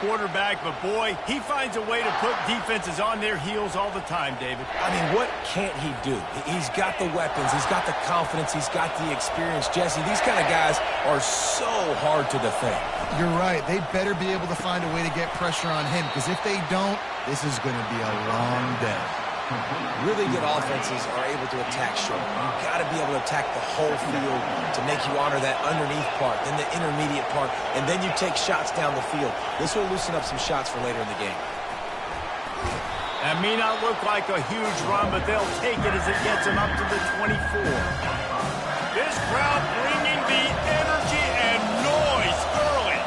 quarterback, but boy, he finds a way to put defenses on their heels all the time, David. I mean, what can't he do? He's got the weapons, he's got the confidence, he's got the experience. Jesse, these kind of guys are so hard to defend. You're right. They better be able to find a way to get pressure on him, because if they don't, this is going to be a long day. Really good offenses are able to attack short. You've got to be able to attack the whole field to make you honor that underneath part, then the intermediate part, and then you take shots down the field. This will loosen up some shots for later in the game. That may not look like a huge run, but they'll take it as it gets them up to the 24. This crowd bringing the energy and noise early.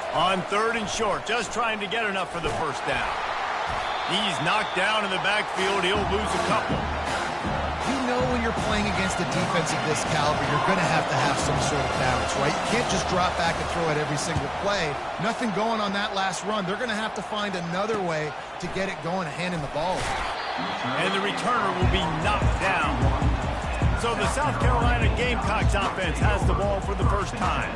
On 3rd and short, just trying to get enough for the first down. He's knocked down in the backfield. He'll lose a couple. You know when you're playing against a defense of this caliber, you're going to have some sort of balance, right? You can't just drop back and throw it every single play. Nothing going on that last run. They're going to have to find another way to get it going and handing the ball. And the returner will be knocked down. So the South Carolina Gamecocks offense has the ball for the first time.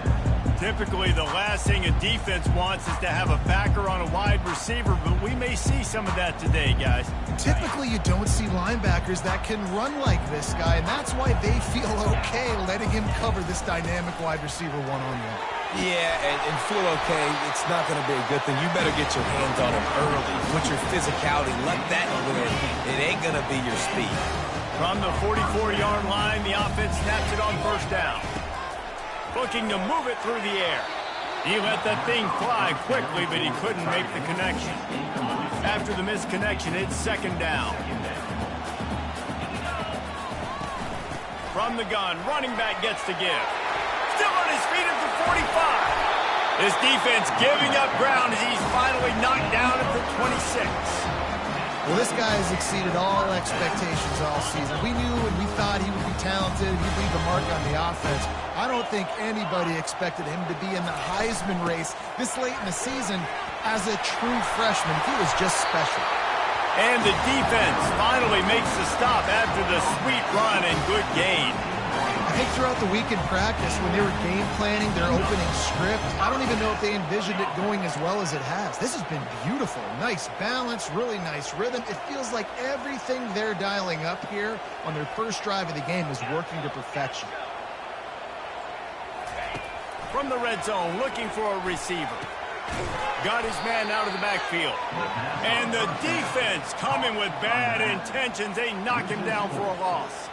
Typically, the last thing a defense wants is to have a backer on a wide receiver, but we may see some of that today, guys. Typically, you don't see linebackers that can run like this guy, and that's why they feel okay letting him cover this dynamic wide receiver one-on-one. Yeah, and feel okay, it's not going to be a good thing. You better get your hands on him early. Put your physicality, let that win. It ain't going to be your speed. From the 44-yard line, the offense snaps it on first down. Looking to move it through the air. He let that thing fly quickly, but he couldn't make the connection. After the missed connection, it's 2nd down. From the gun, running back gets to give. Still on his feet at the 45. This defense giving up ground as he's finally knocked down at the 26. Well, this guy has exceeded all expectations all season. We knew and we thought he would be talented. He'd leave the mark on the offense. I don't think anybody expected him to be in the Heisman race this late in the season as a true freshman. He was just special. And the defense finally makes the stop after the sweet run and good gain. I think throughout the week in practice, when they were game planning their opening script, I don't even know if they envisioned it going as well as it has. This has been beautiful. Nice balance, really nice rhythm. It feels like everything they're dialing up here on their first drive of the game is working to perfection. From the red zone, looking for a receiver. Got his man out of the backfield. And the defense coming with bad intentions. They knock him down for a loss.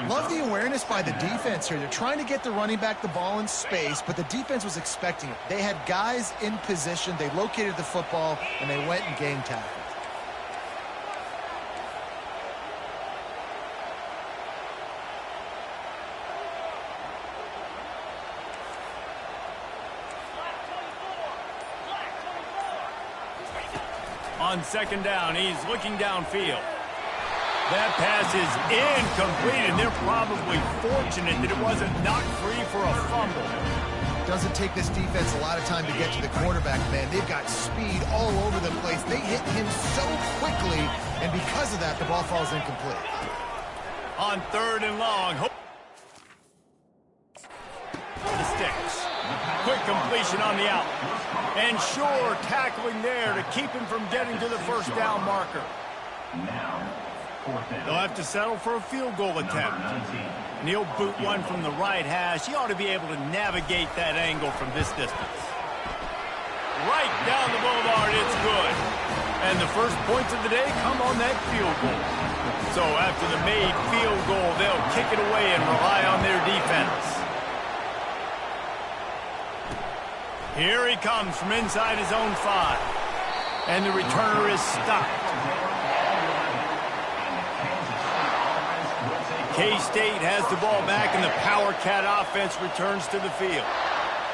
Love the awareness by the defense here. They're trying to get the running back the ball in space, but the defense was expecting it. They had guys in position. They located the football, and they went and gang tackled. On 2nd down, he's looking downfield. That pass is incomplete, and they're probably fortunate that it wasn't knocked free for a fumble. Doesn't take this defense a lot of time to get to the quarterback, man. They've got speed all over the place. They hit him so quickly, and because of that, the ball falls incomplete. On 3rd and long. The sticks. Quick completion on the out. And Shore tackling there to keep him from getting to the first down marker. They'll have to settle for a field goal attempt. And he'll boot one from the right hash. He ought to be able to navigate that angle from this distance. Right down the boulevard, it's good. And the first points of the day come on that field goal. So after the made field goal, they'll kick it away and rely on their defense. Here he comes from inside his own 5. And the returner is stopped. K-State has the ball back, and the Power Cat offense returns to the field.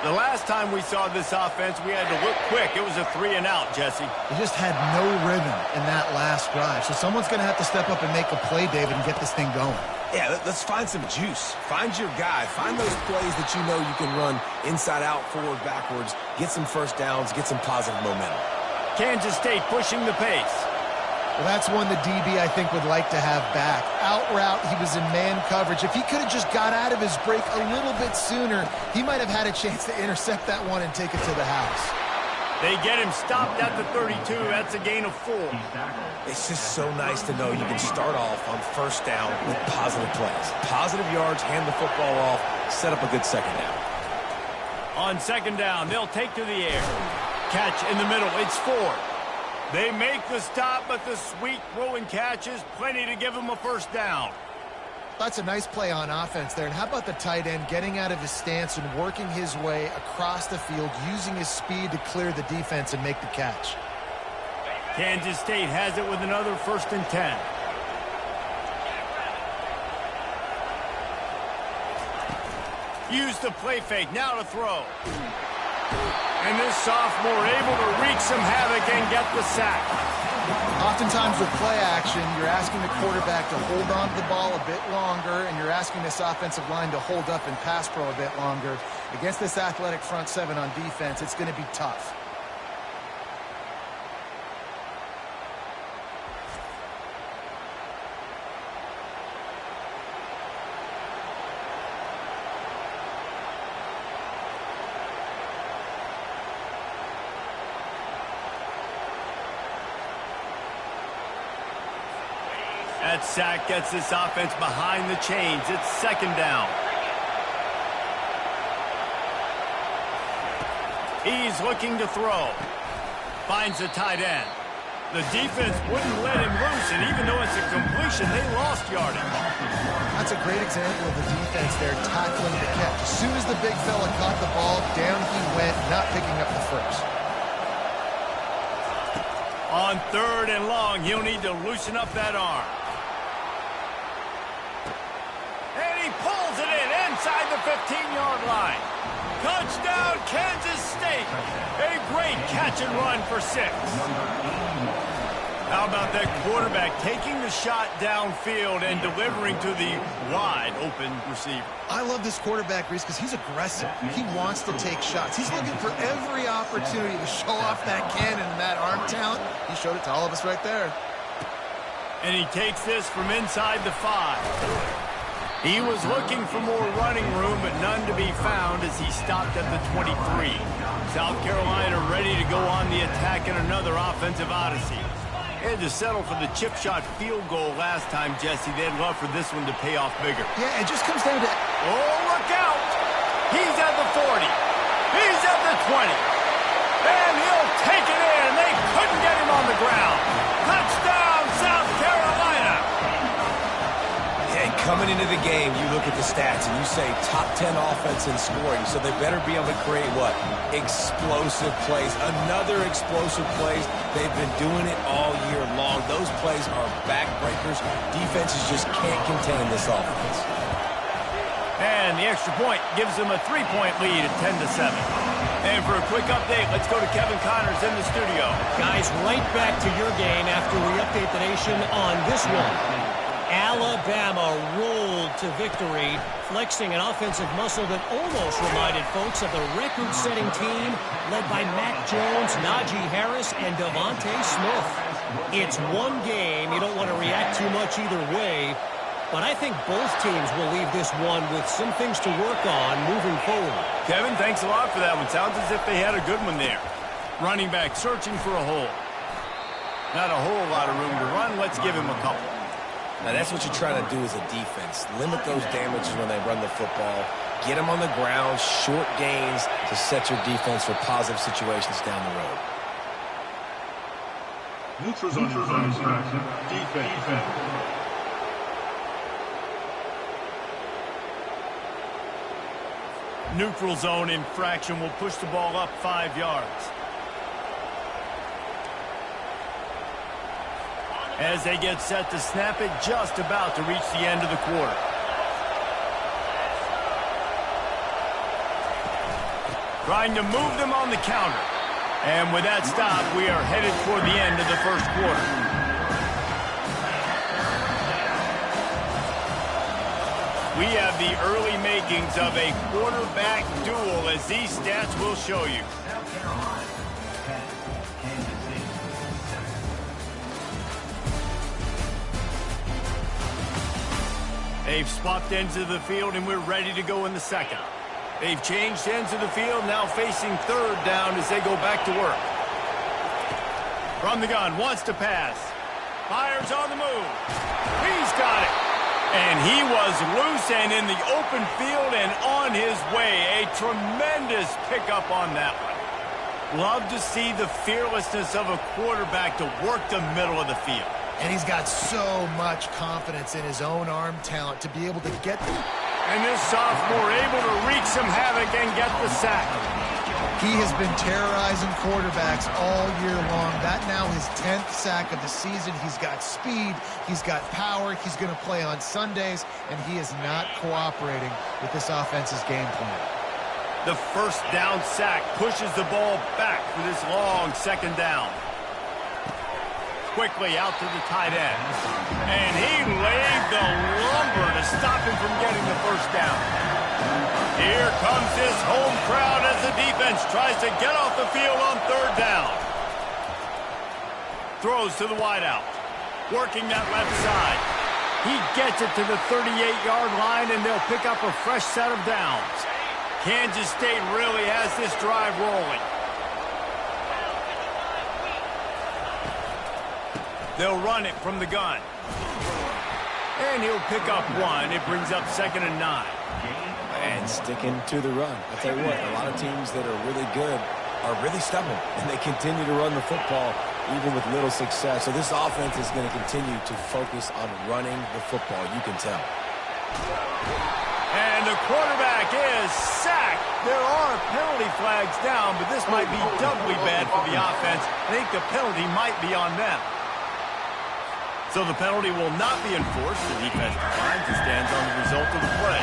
The last time we saw this offense, we had to look quick. It was a 3-and-out, Jesse. They just had no rhythm in that last drive. So someone's going to have to step up and make a play, David, and get this thing going. Yeah, let's find some juice. Find your guy. Find those plays that you know you can run inside out, forward, backwards. Get some first downs. Get some positive momentum. Kansas State pushing the pace. Well, that's one the DB, I think, would like to have back. Out route, he was in man coverage. If he could have just got out of his break a little bit sooner, he might have had a chance to intercept that one and take it to the house. They get him stopped at the 32. That's a gain of 4. It's just so nice to know you can start off on first down with positive plays. Positive yards, hand the football off, set up a good second down. On second down, they'll take to the air. Catch in the middle. It's Ford. They make the stop, but the sweet throw and catch is plenty to give them a first down. That's a nice play on offense there. And how about the tight end getting out of his stance and working his way across the field, using his speed to clear the defense and make the catch. Kansas State has it with another 1st and 10. Use the play fake. Now to throw. And this sophomore able to wreak some havoc and get the sack. Oftentimes with play action, you're asking the quarterback to hold on to the ball a bit longer, and you're asking this offensive line to hold up and pass pro a bit longer. Against this athletic front seven on defense, it's going to be tough. That sack gets this offense behind the chains. It's second down. He's looking to throw. Finds the tight end. The defense wouldn't let him loose, and even though it's a completion, they lost yardage. That's a great example of the defense there tackling the catch. As soon as the big fella caught the ball, down he went, not picking up the first. On 3rd and long, he'll need to loosen up that arm. He pulls it in inside the 15-yard line. Touchdown, Kansas State. A great catch and run for 6. How about that quarterback taking the shot downfield and delivering to the wide-open receiver? I love this quarterback, Reese, because he's aggressive. He wants to take shots. He's looking for every opportunity to show off that cannon and that arm talent. He showed it to all of us right there. And he takes this from inside the 5. He was looking for more running room, but none to be found as he stopped at the 23. South Carolina ready to go on the attack in another offensive odyssey. They had to settle for the chip shot field goal last time, Jesse. They'd love for this one to pay off bigger. Yeah, it just comes down to... Oh, look out! He's at the 40. He's at the 20. And he'll take it in. They couldn't get him on the ground. Touchdown, South Carolina! Coming into the game, you look at the stats and you say top 10 offense in scoring, so they better be able to create what? Explosive plays. Another explosive plays. They've been doing it all year long. Those plays are backbreakers. Defenses just can't contain this offense. And the extra point gives them a 3-point lead at 10-7. And for a quick update, let's go to Kevin Connors in the studio. Guys, right back to your game after we update the nation on this one. Alabama rolled to victory, flexing an offensive muscle that almost reminded folks of the record-setting team led by Mac Jones, Najee Harris, and Devontae Smith. It's one game. You don't want to react too much either way, but I think both teams will leave this one with some things to work on moving forward. Kevin, thanks a lot for that one. Sounds as if they had a good one there. Running back searching for a hole. Not a whole lot of room to run. Let's give him a couple. Now, that's what you're trying to do as a defense. Limit those damages when they run the football. Get them on the ground, short gains to set your defense for positive situations down the road. Neutrals on defense. Neutral zone infraction will push the ball up 5 yards. As they get set to snap it, just about to reach the end of the quarter. Trying to move them on the counter. And with that stop, we are headed toward the end of the first quarter. We have the early makings of a quarterback duel, as these stats will show you. They've swapped ends of the field, and we're ready to go in the second. They've changed ends of the field, now facing third down as they go back to work. From the gun, wants to pass. Fires on the move. He's got it. And he was loose and in the open field and on his way. A tremendous pickup on that one. Love to see the fearlessness of a quarterback to work the middle of the field. And he's got so much confidence in his own arm talent to be able to get them. And this sophomore able to wreak some havoc and get the sack. He has been terrorizing quarterbacks all year long. That now his 10th sack of the season. He's got speed. He's got power. He's going to play on Sundays, and he is not cooperating with this offense's game plan. The first down sack pushes the ball back for this long second down. Quickly out to the tight end. And he laid the lumber to stop him from getting the first down. Here comes this home crowd as the defense tries to get off the field on third down. Throws to the wideout. Working that left side. He gets it to the 38-yard line, and they'll pick up a fresh set of downs. Kansas State really has this drive rolling. They'll run it from the gun. And he'll pick up one. It brings up 2nd and 9. And sticking to the run. I'll tell you what, a lot of teams that are really good are really stubborn, and they continue to run the football even with little success. So this offense is going to continue to focus on running the football. You can tell. And the quarterback is sacked. There are penalty flags down, but this might be doubly bad for the offense. I think the penalty might be on them. So the penalty will not be enforced. The defense declines and stands on the result of the play.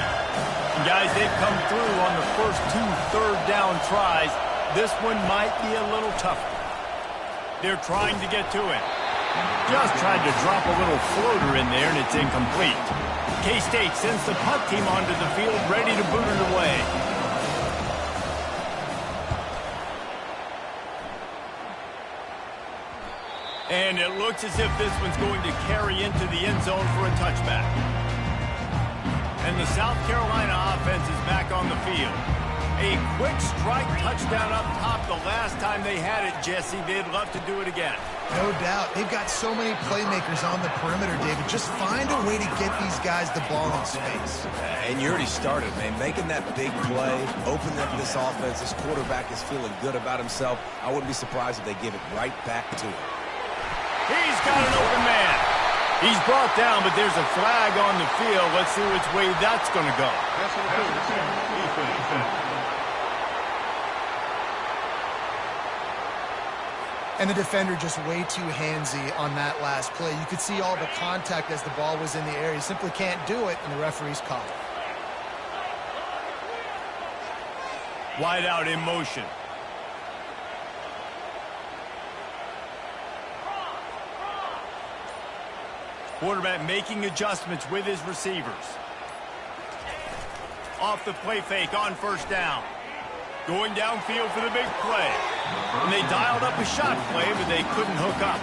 And guys, they've come through on the first 2 third-down tries. This one might be a little tougher. They're trying to get to it. Just tried to drop a little floater in there, and it's incomplete. K-State sends the punt team onto the field, ready to boot it away. And it looks as if this one's going to carry into the end zone for a touchback. And the South Carolina offense is back on the field. A quick strike touchdown up top the last time they had it, Jesse. They'd love to do it again. No doubt. They've got so many playmakers on the perimeter, David. Just find a way to get these guys the ball in space. And you already started, man. Making that big play, opening up this offense. This quarterback is feeling good about himself. I wouldn't be surprised if they give it right back to him. He's got an open man. He's brought down, but there's a flag on the field. Let's see which way that's going to go. And the defender just way too handsy on that last play. You could see all the contact as the ball was in the air. He simply can't do it, and the referee's called it. Wide out in motion. Quarterback making adjustments with his receivers. Off the play fake on first down. Going downfield for the big play. And they dialed up a shot play, but they couldn't hook up.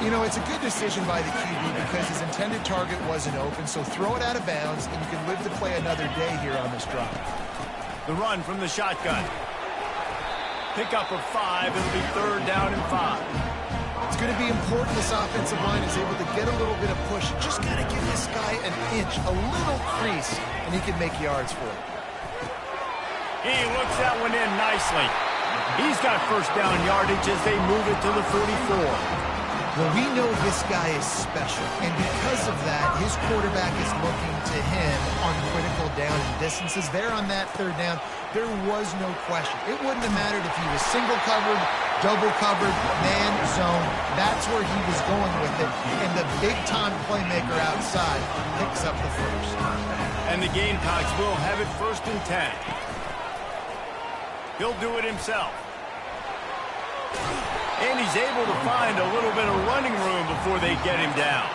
You know, it's a good decision by the QB because his intended target wasn't open, so throw it out of bounds, and you can live to play another day here on this drive. The run from the shotgun. Pick up of 5. It'll be 3rd down and 5. It's going to be important this offensive line is able to get a little bit of push. Just got to give this guy an inch, a little crease, and he can make yards for it. He looks that one in nicely. He's got first down yardage as they move it to the 44. Well, we know this guy is special, and because of that, his quarterback is looking to him on critical down and distances. There on that 3rd down, there was no question. It wouldn't have mattered if he was single covered, double covered, man, zone. That's where he was going with it, and the big-time playmaker outside picks up the first. And the Gamecocks will have it 1st and 10. He'll do it himself. And he's able to find a little bit of running room before they get him down.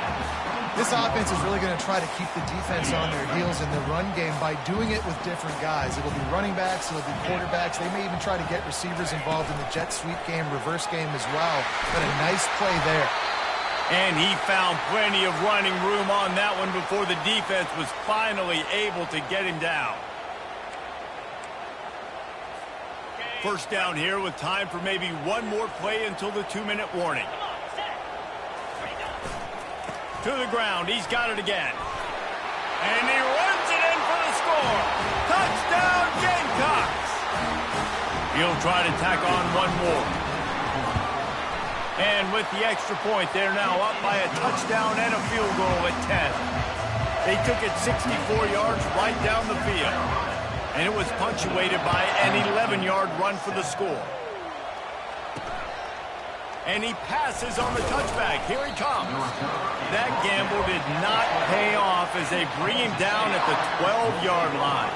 This offense is really going to try to keep the defense on their heels in the run game by doing it with different guys. It'll be running backs, it'll be quarterbacks. They may even try to get receivers involved in the jet sweep game, reverse game as well. But a nice play there. And he found plenty of running room on that one before the defense was finally able to get him down. First down here with time for maybe one more play until the 2-minute warning. To the ground. He's got it again. And he runs it in for the score. Touchdown, Gamecocks. He'll try to tack on one more. And with the extra point, they're now up by a touchdown and a field goal at 10. They took it 64 yards right down the field. And it was punctuated by an 11-yard run for the score. And he passes on the touchback. Here he comes. That gamble did not pay off as they bring him down at the 12-yard line.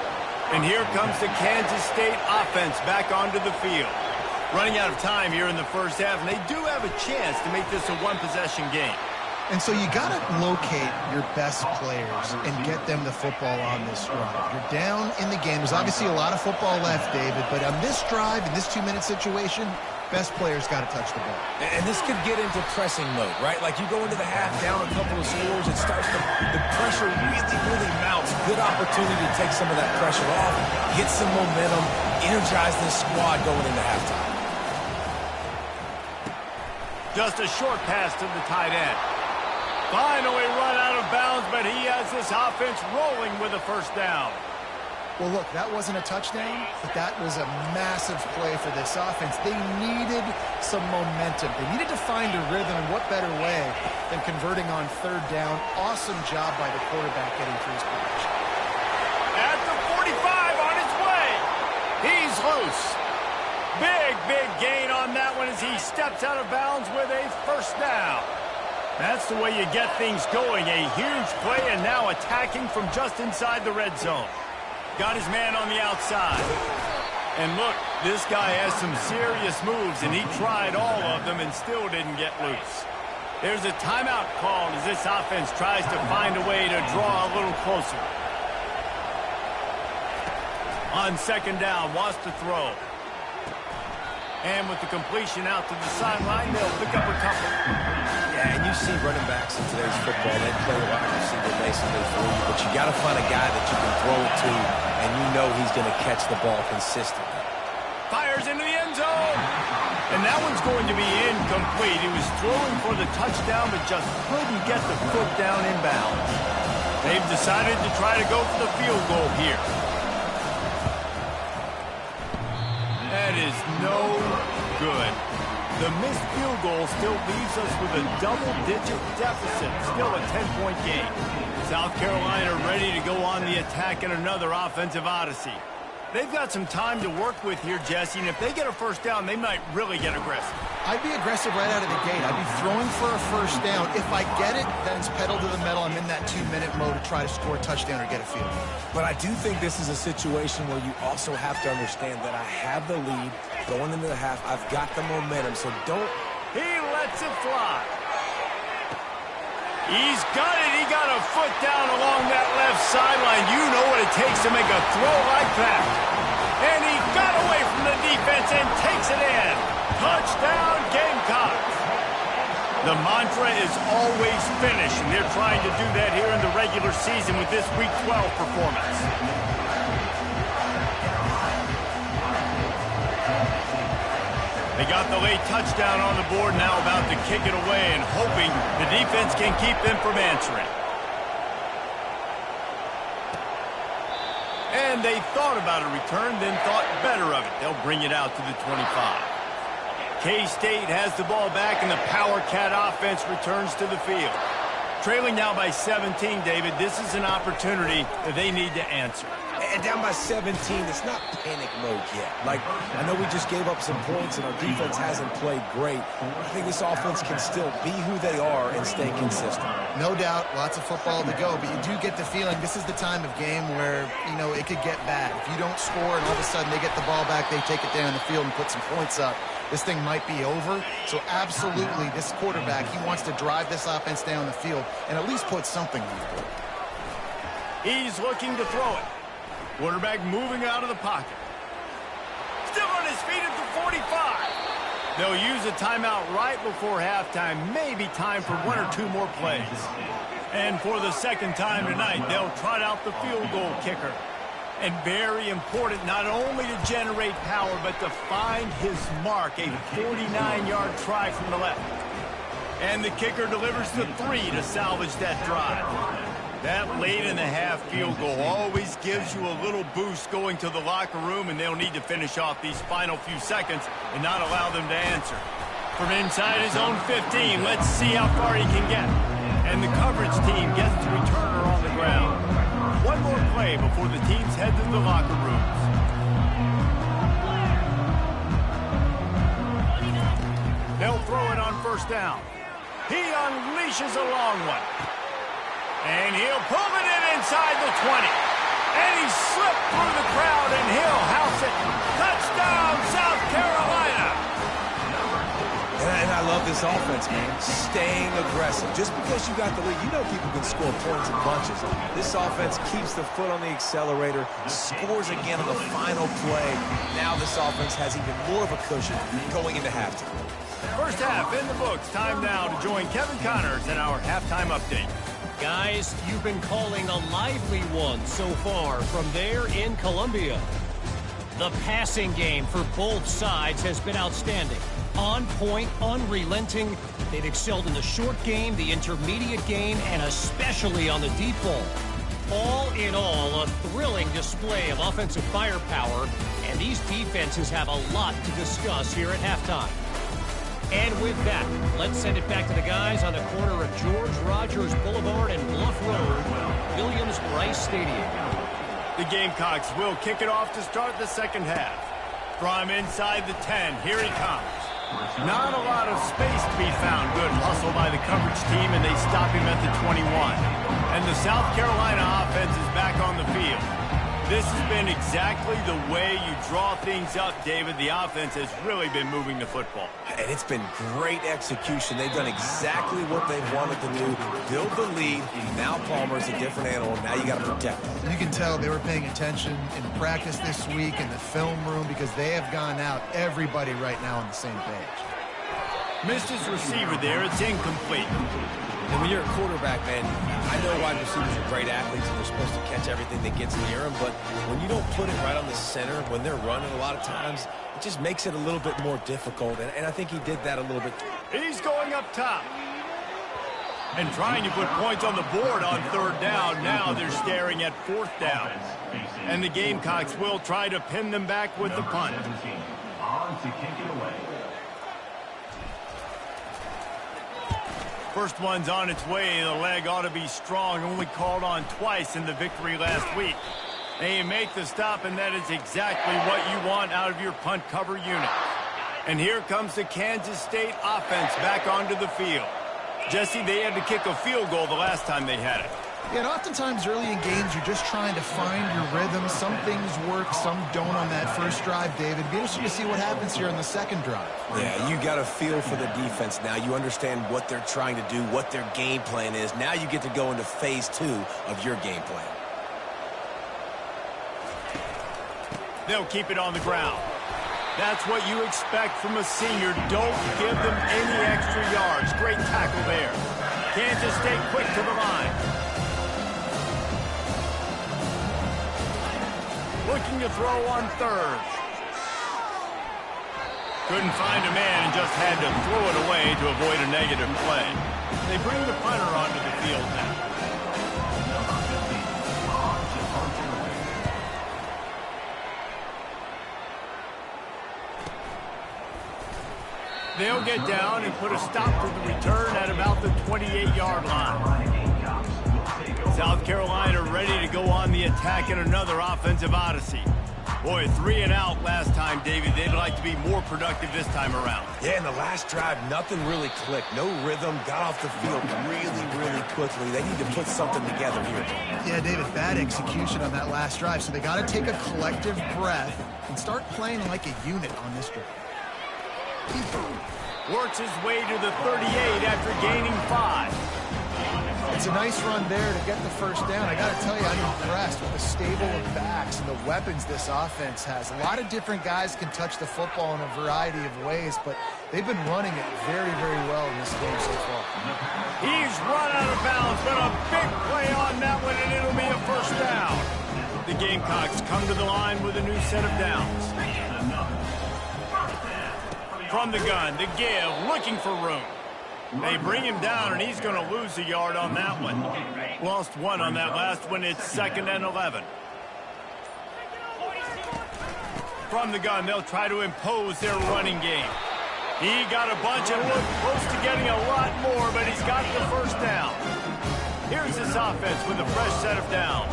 And here comes the Kansas State offense back onto the field. Running out of time here in the first half, and they do have a chance to make this a one-possession game. And so you got to locate your best players and get them the football on this run. You're down in the game. There's obviously a lot of football left, David, but on this drive, in this 2-minute situation, best players got to touch the ball. And this could get into pressing mode, right? Like you go into the half down a couple of scores, it starts to, the pressure really mounts. Good opportunity to take some of that pressure off, get some momentum, energize this squad going into halftime. Just a short pass to the tight end. Finally run out of bounds, but he has this offense rolling with a first down. Well, look, that wasn't a touchdown, but that was a massive play for this offense. They needed some momentum. They needed to find a rhythm, and what better way than converting on third down. Awesome job by the quarterback getting through his progression. At the 45 on his way. He's loose. Big gain on that one as he steps out of bounds with a first down. That's the way you get things going. A huge play and now attacking from just inside the red zone. Got his man on the outside. And look, this guy has some serious moves, and he tried all of them and still didn't get loose. There's a timeout called as this offense tries to find a way to draw a little closer. On second down, wants to throw. And with the completion out to the sideline, they'll pick up a couple. Yeah, and you see running backs in today's football, they play a wide receiver basically for you, but you got to find a guy that you can throw it to, and you know he's going to catch the ball consistently. Fires into the end zone. And that one's going to be incomplete. He was throwing for the touchdown, but just couldn't get the foot down inbounds. They've decided to try to go for the field goal here. That is no good. The missed field goal still leaves us with a double-digit deficit, still a 10-point game. South Carolina ready to go on the attack in another offensive odyssey. They've got some time to work with here, Jesse, and if they get a first down, they might really get aggressive. I'd be aggressive right out of the gate. I'd be throwing for a first down. If I get it, then it's pedal to the metal. I'm in that 2-minute mode to try to score a touchdown or get a field goal. But I do think this is a situation where you also have to understand that I have the lead going into the half. I've got the momentum, so don't... He lets it fly. He's got it. He got a foot down along that left sideline. You know what it takes to make a throw like that. And he got away from the defense and takes it in. Touchdown, Gamecocks. The mantra is always finish, and they're trying to do that here in the regular season with this Week 12 performance. They got the late touchdown on the board, now about to kick it away and hoping the defense can keep them from answering. And they thought about a return, then thought better of it. They'll bring it out to the 25. K-State has the ball back, and the Power Cat offense returns to the field. Trailing now by 17, David, this is an opportunity that they need to answer. And down by 17, it's not panic mode yet. Like, I know we just gave up some points and our defense hasn't played great. I think this offense can still be who they are and stay consistent. No doubt, lots of football to go, but you do get the feeling this is the time of game where, you know, it could get bad. If you don't score and all of a sudden they get the ball back, they take it down the field and put some points up, this thing might be over. So absolutely, this quarterback, he wants to drive this offense down the field and at least put something on the board. He's looking to throw it. Quarterback moving out of the pocket. Still on his feet at the 45. They'll use a timeout right before halftime, maybe time for 1 or 2 more plays. And for the second time tonight, they'll trot out the field goal kicker. And very important, not only to generate power, but to find his mark, a 49-yard try from the left. And the kicker delivers the 3 to salvage that drive. That late-in-the-half field goal always gives you a little boost going to the locker room, and they'll need to finish off these final few seconds and not allow them to answer. From inside his own 15, let's see how far he can get. And the coverage team gets the returner on the ground. One more play before the teams head to the locker rooms. They'll throw it on first down. He unleashes a long one. And he'll pull it in inside the 20. And he slipped through the crowd, and he'll house it. Touchdown, South Carolina! And I love this offense, man. Staying aggressive. Just because you got the lead, you know people can score points in bunches. This offense keeps the foot on the accelerator, scores again on the final play. Now this offense has even more of a cushion going into halftime. First half in the books. Time now to join Kevin Connors in our halftime update. Guys, you've been calling a lively one so far from there in Columbia. The passing game for both sides has been outstanding. On point, unrelenting. They've excelled in the short game, the intermediate game, and especially on the deep ball. All in all, a thrilling display of offensive firepower, and these defenses have a lot to discuss here at halftime. And with that, let's send it back to the guys on the corner of George Rogers Boulevard and Bluff Road, Williams-Brice Stadium. The Gamecocks will kick it off to start the second half. From inside the 10, here he comes. Not a lot of space to be found. Good hustle by the coverage team, and they stop him at the 21. And the South Carolina offense is back on the field. This has been exactly the way you draw things up, David. The offense has really been moving the football. And it's been great execution. They've done exactly what they've wanted to do. Build the lead. Now Palmer's a different animal. Now you got to protect him. You can tell they were paying attention in practice this week in the film room because they have gone out everybody right now on the same page. Missed his receiver there. It's incomplete. And when you're a quarterback, man, I know wide receivers are great athletes and they're supposed to catch everything that gets near them, but when you don't put it right on the center, when they're running a lot of times, it just makes it a little bit more difficult, and I think he did that a little bit. He's going up top. And trying to put points on the board on third down. Now they're staring at fourth down. And the Gamecocks will try to pin them back with the punt. On to kick it away. First one's on its way. The leg ought to be strong. Only called on twice in the victory last week. They make the stop, and that is exactly what you want out of your punt cover unit. And here comes the Kansas State offense back onto the field. Jesse, they had to kick a field goal the last time they had it. Yeah, and oftentimes early in games, you're just trying to find your rhythm. Some things work, some don't on that first drive, David. Be interesting to see what happens here on the second drive. Yeah, you got a feel for the defense now. You understand what they're trying to do, what their game plan is. Now you get to go into phase 2 of your game plan. They'll keep it on the ground. That's what you expect from a senior. Don't give them any extra yards. Great tackle there. Kansas State quick to the line. Looking to throw on third. Couldn't find a man and just had to throw it away to avoid a negative play. They bring the punter onto the field now. They'll get down and put a stop to the return at about the 28-yard line. South Carolina ready to go on the attack in another offensive odyssey. Boy, 3 and out last time, David. They'd like to be more productive this time around. Yeah, in the last drive, nothing really clicked. No rhythm, got off the field really quickly. They need to put something together here. Yeah, David, bad execution on that last drive, so they got to take a collective breath and start playing like a unit on this drive. Works his way to the 38 after gaining 5. It's a nice run there to get the first down. I got to tell you, I'm impressed with the stable of backs and the weapons this offense has. A lot of different guys can touch the football in a variety of ways, but they've been running it very, very well in this game so far. He's run out of bounds, but a big play on that one, and it'll be a first down. The Gamecocks come to the line with a new set of downs. From the gun, the give, looking for room. They bring him down, and he's going to lose a yard on that one. Lost one on that last one. It's 2nd and 11. From the gun, they'll try to impose their running game. He got a bunch and looked close to getting a lot more, but he's got the first down. Here's this offense with a fresh set of downs.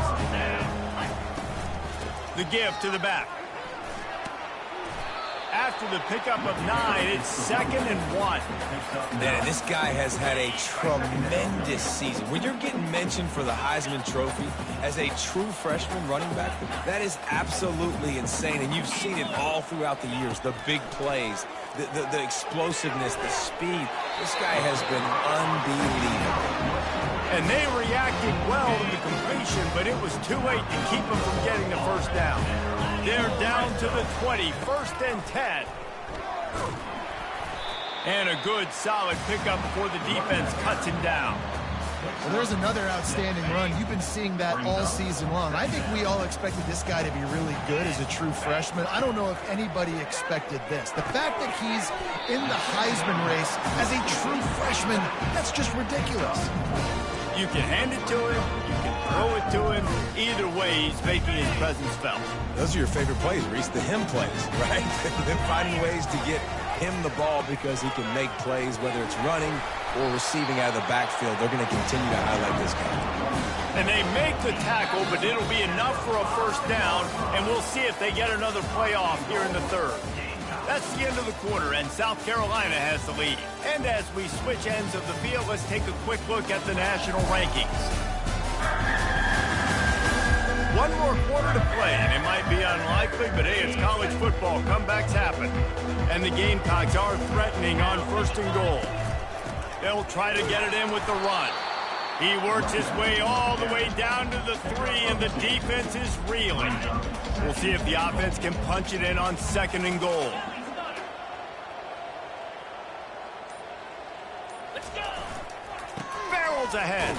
The give to the back. After the pickup of 9, it's 2nd and 1. Man, this guy has had a tremendous season. When you're getting mentioned for the Heisman Trophy as a true freshman running back, that is absolutely insane. And you've seen it all throughout the years. The big plays, the explosiveness, the speed. This guy has been unbelievable. And they reacted well to the completion, but it was too late to keep them from getting the first down. They're down to the 20, 1st and 10. And a good, solid pickup before the defense cuts him down. Well, there's another outstanding run. You've been seeing that all season long. I think we all expected this guy to be really good as a true freshman. I don't know if anybody expected this. The fact that he's in the Heisman race as a true freshman, that's just ridiculous. You can hand it to him, you can throw it to him. Either way, he's making his presence felt. Those are your favorite plays, Reese, the him plays, right? They're finding ways to get him the ball because he can make plays, whether it's running or receiving out of the backfield. They're going to continue to highlight this guy. And they make the tackle, but it'll be enough for a first down, and we'll see if they get another play off here in the 3rd. That's the end of the quarter, and South Carolina has the lead. And as we switch ends of the field, let's take a quick look at the national rankings. One more quarter to play, and it might be unlikely, but hey, it's college football. Comebacks happen. And the Gamecocks are threatening on 1st and goal. They'll try to get it in with the run. He works his way all the way down to the 3, and the defense is reeling. We'll see if the offense can punch it in on 2nd and goal. Barrels ahead.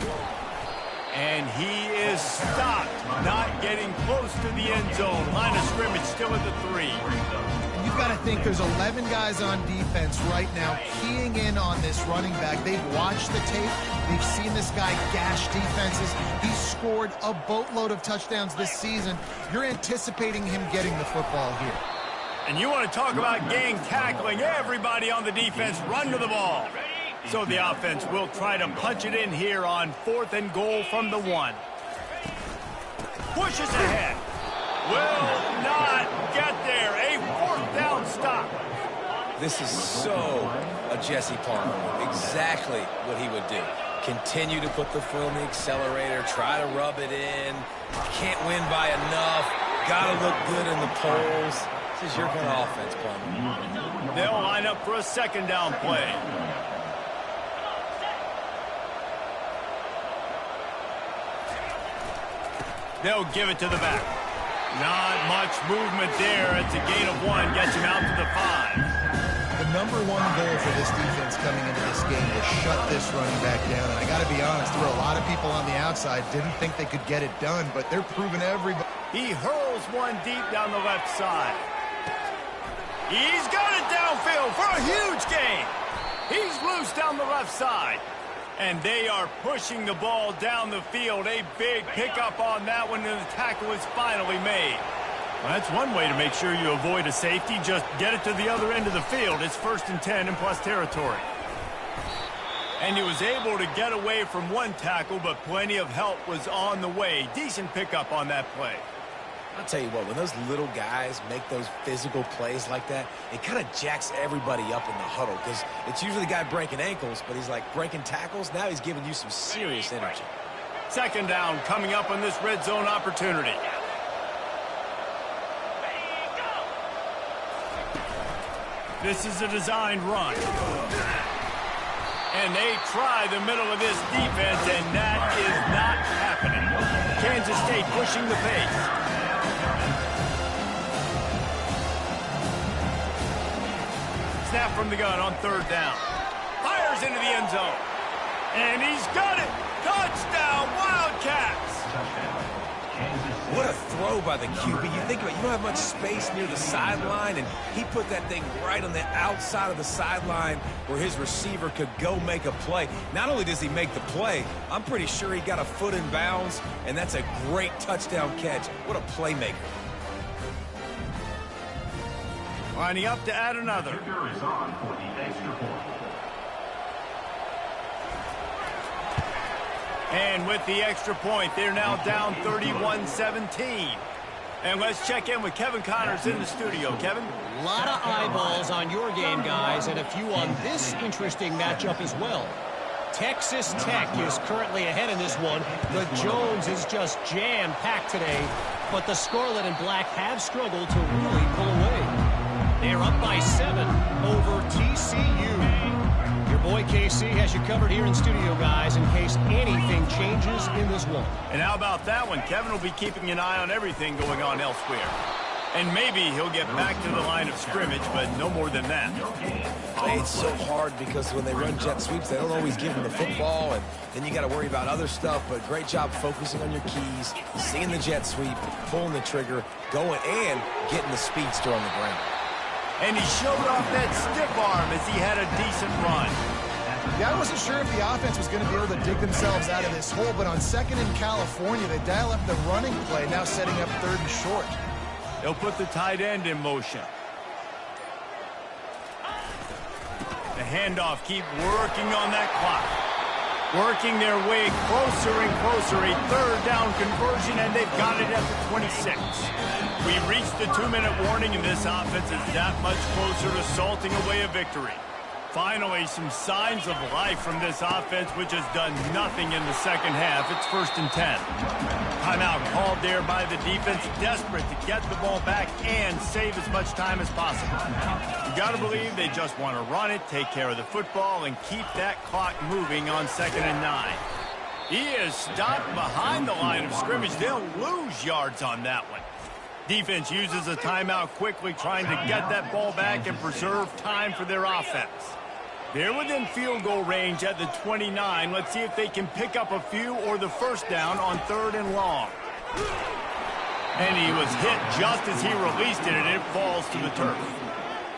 And he is stopped, not getting close to the end zone. Line of scrimmage still at the 3. And you've got to think there's 11 guys on defense right now keying in on this running back. They've watched the tape. They've seen this guy gash defenses. He's scored a boatload of touchdowns this season. You're anticipating him getting the football here. And you want to talk about gang tackling. Everybody on the defense run to the ball. So the offense will try to punch it in here on 4th and goal from the 1. Pushes ahead. Will not get there. A 4th down stop. This is so a Jesse Palmer. Exactly what he would do. Continue to put the foot on the accelerator. Try to rub it in. Can't win by enough. Got to look good in the polls. This is your kind of offense, Palmer. They'll line up for a 2nd down play. They'll give it to the back. Not much movement there. It's a gain of 1. Gets him out to the 5. The number 1 goal for this defense coming into this game was shut this running back down. And I got to be honest, there were a lot of people on the outside didn't think they could get it done, but they're proving everybody. He hurls one deep down the left side. He's got it downfield for a huge gain. He's loose down the left side. And they are pushing the ball down the field. A big pickup on that one, and the tackle is finally made. Well, that's one way to make sure you avoid a safety. Just get it to the other end of the field. It's 1st and 10 in plus territory. And he was able to get away from one tackle, but plenty of help was on the way. Decent pickup on that play. I'll tell you what, when those little guys make those physical plays like that, it kind of jacks everybody up in the huddle because it's usually the guy breaking ankles, but he's like breaking tackles. Now he's giving you some serious energy. 2nd down coming up on this red zone opportunity. This is a designed run. And they try the middle of this defense, and that is not happening. Kansas State pushing the pace. Snap from the gun on third down. Fires into the end zone. And he's got it. Touchdown, Wildcats. What a throw by the QB. You think about it, you don't have much space near the sideline, and he put that thing right on the outside of the sideline where his receiver could go make a play. Not only does he make the play, I'm pretty sure he got a foot in bounds, and that's a great touchdown catch. What a playmaker. Lining up to add another. Kicker is on for the extra point. And with the extra point, they're now down 31-17. And let's check in with Kevin Connors in the studio. Kevin? A lot of eyeballs on your game, guys, and a few on this interesting matchup as well. Texas Tech is currently ahead in this one. The Jones is just jam-packed today, but the Scarlet and Black have struggled to really pull away. They're up by 7 over TCU. Your boy KC has you covered here in studio, guys, in case anything changes in this one. And how about that one? Kevin will be keeping an eye on everything going on elsewhere. And maybe he'll get back to the line of scrimmage, but no more than that. It's so hard because when they run jet sweeps, they don't always give them the football, and then you got to worry about other stuff. But great job focusing on your keys, seeing the jet sweep, pulling the trigger, going, and getting the speedster on the ground. And he showed off that stiff arm as he had a decent run. Yeah, I wasn't sure if the offense was going to be able to dig themselves out of this hole, but on second in California, they dial up the running play, now setting up third and short. They'll put the tight end in motion. The handoff, keep working on that clock. Working their way closer and closer, a third down conversion, and they've got it at the 26. We reached the 2-minute warning, and this offense is that much closer to salting away a victory. Finally, some signs of life from this offense, which has done nothing in the second half. It's 1st and 10. Timeout called there by the defense, desperate to get the ball back and save as much time as possible. You got to believe they just want to run it, take care of the football, and keep that clock moving on 2nd and 9. He is stopped behind the line of scrimmage. They'll lose yards on that one. Defense uses a timeout quickly, trying to get that ball back and preserve time for their offense. They're within field goal range at the 29. Let's see if they can pick up a few or the first down on 3rd and long. And he was hit just as he released it, and it falls to the turf.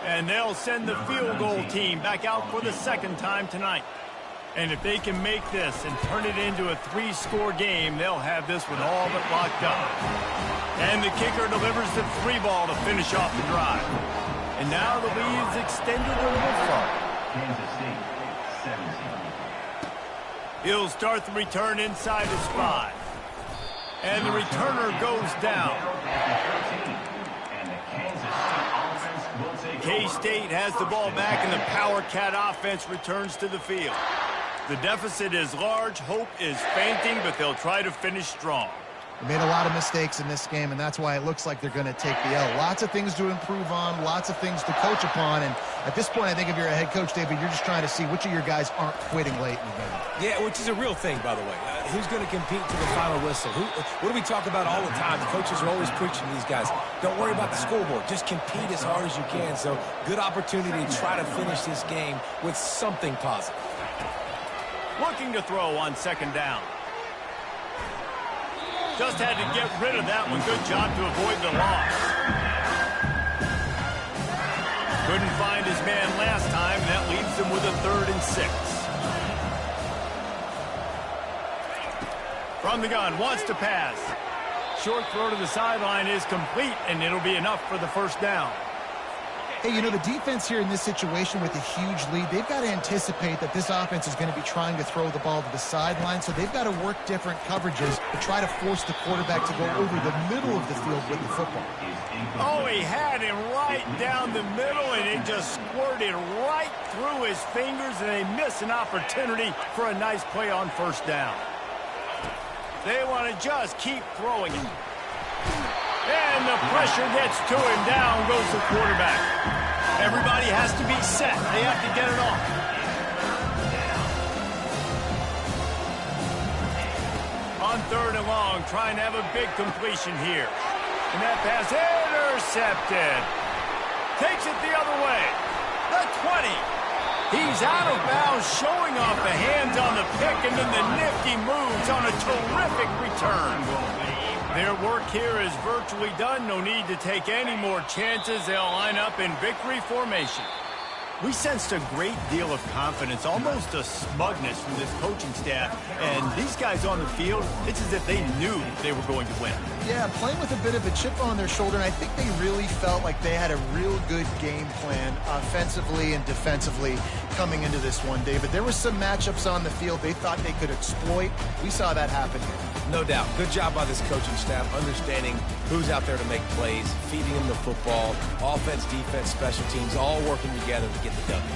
And they'll send the field goal team back out for the 2nd time tonight. And if they can make this and turn it into a 3-score game, they'll have this one all but locked up. And the kicker delivers the 3 ball to finish off the drive. And now the lead's extended a little further. Kansas State, 17. He'll start the return inside his 5. And the returner goes down. K-State has the ball back, and the Power Cat offense returns to the field. The deficit is large, hope is fainting, but they'll try to finish strong. They made a lot of mistakes in this game, and that's why it looks like they're going to take the L. Lots of things to improve on, lots of things to coach upon, and at this point, I think if you're a head coach, David, you're just trying to see which of your guys aren't quitting late in the game. Yeah, which is a real thing, by the way. Who's going to compete to the final whistle? What do we talk about all the time? The coaches are always preaching to these guys. Don't worry about the scoreboard. Just compete as hard as you can. So, good opportunity to try to finish this game with something positive. Looking to throw on 2nd down. Just had to get rid of that one. Good job to avoid the loss. Couldn't find his man last time. That leaves him with a 3rd and 6. From the gun, wants to pass. Short throw to the sideline is complete, and it'll be enough for the 1st down. Hey, you know, the defense here in this situation with a huge lead, they've got to anticipate that this offense is going to be trying to throw the ball to the sideline, so they've got to work different coverages to try to force the quarterback to go over the middle of the field with the football. Oh, he had him right down the middle, and it just squirted right through his fingers, and they miss an opportunity for a nice play on 1st down. They want to just keep throwing it. And the pressure gets to him. Down goes the quarterback. Everybody has to be set. They have to get it off. On 3rd and long, trying to have a big completion here. And that pass intercepted. Takes it the other way. The 20. He's out of bounds, showing off the hands on the pick, and then the nifty moves on a terrific return. Their work here is virtually done. No need to take any more chances. They'll line up in victory formation. We sensed a great deal of confidence, almost a smugness from this coaching staff. And these guys on the field, it's as if they knew they were going to win. Yeah, playing with a bit of a chip on their shoulder, and I think they really felt like they had a real good game plan offensively and defensively coming into this one, David. There were some matchups on the field they thought they could exploit. We saw that happen here. No doubt. Good job by this coaching staff, understanding who's out there to make plays, feeding them the football, offense, defense, special teams, all working together to get the W.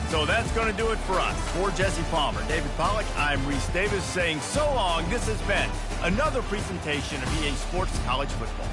So that's going to do it for us. For Jesse Palmer, David Pollack, I'm Reese Davis saying so long. This has been another presentation of EA Sports College Football.